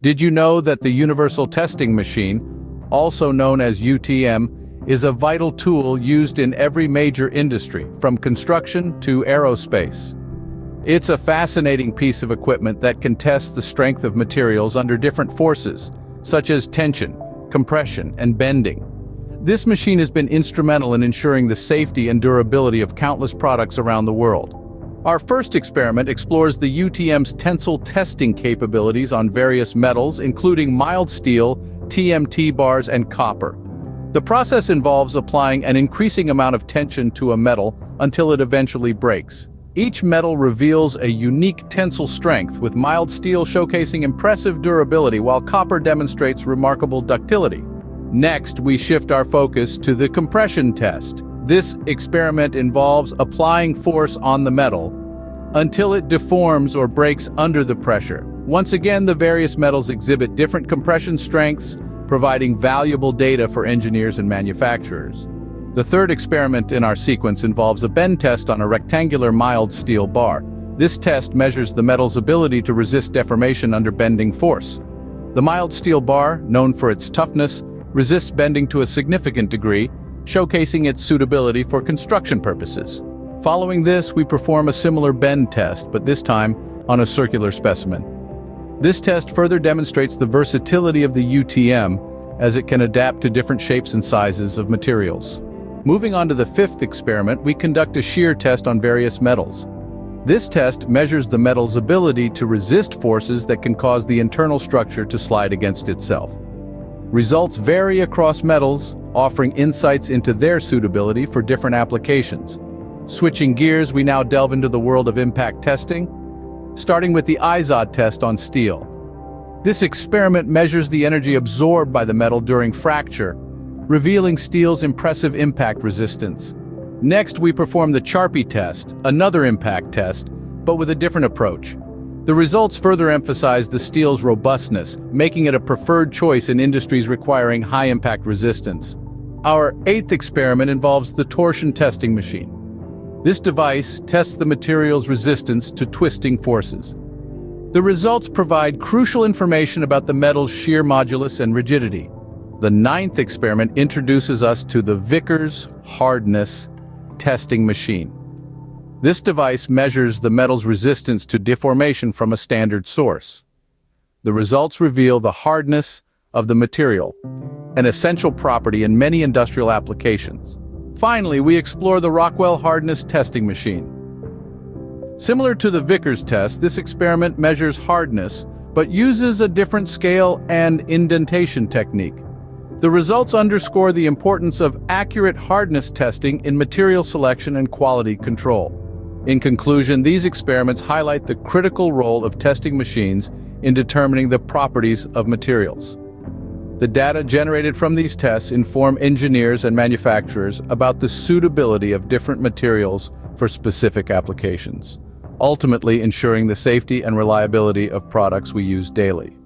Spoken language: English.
Did you know that the Universal Testing Machine, also known as UTM, is a vital tool used in every major industry, from construction to aerospace? It's a fascinating piece of equipment that can test the strength of materials under different forces, such as tension, compression, and bending. This machine has been instrumental in ensuring the safety and durability of countless products around the world. Our first experiment explores the UTM's tensile testing capabilities on various metals, including mild steel, TMT bars, and copper. The process involves applying an increasing amount of tension to a metal until it eventually breaks. Each metal reveals a unique tensile strength, with mild steel showcasing impressive durability while copper demonstrates remarkable ductility. Next, we shift our focus to the compression test. This experiment involves applying force on the metal until it deforms or breaks under the pressure. Once again, the various metals exhibit different compression strengths, providing valuable data for engineers and manufacturers. The third experiment in our sequence involves a bend test on a rectangular mild steel bar. This test measures the metal's ability to resist deformation under bending force. The mild steel bar, known for its toughness, resists bending to a significant degree, showcasing its suitability for construction purposes. Following this, we perform a similar bend test, but this time on a circular specimen. This test further demonstrates the versatility of the UTM, as it can adapt to different shapes and sizes of materials. Moving on to the fifth experiment, we conduct a shear test on various metals. This test measures the metal's ability to resist forces that can cause the internal structure to slide against itself. Results vary across metals, offering insights into their suitability for different applications. Switching gears, we now delve into the world of impact testing, starting with the Izod test on steel. This experiment measures the energy absorbed by the metal during fracture, revealing steel's impressive impact resistance. Next, we perform the Charpy test, another impact test, but with a different approach. The results further emphasize the steel's robustness, making it a preferred choice in industries requiring high-impact resistance. Our eighth experiment involves the torsion testing machine. This device tests the material's resistance to twisting forces. The results provide crucial information about the metal's shear modulus and rigidity. The ninth experiment introduces us to the Vickers Hardness testing machine. This device measures the metal's resistance to deformation from a standard source. The results reveal the hardness of the material, an essential property in many industrial applications. Finally, we explore the Rockwell Hardness testing machine. Similar to the Vickers test, this experiment measures hardness, but uses a different scale and indentation technique. The results underscore the importance of accurate hardness testing in material selection and quality control. In conclusion, these experiments highlight the critical role of testing machines in determining the properties of materials. The data generated from these tests inform engineers and manufacturers about the suitability of different materials for specific applications, ultimately ensuring the safety and reliability of products we use daily.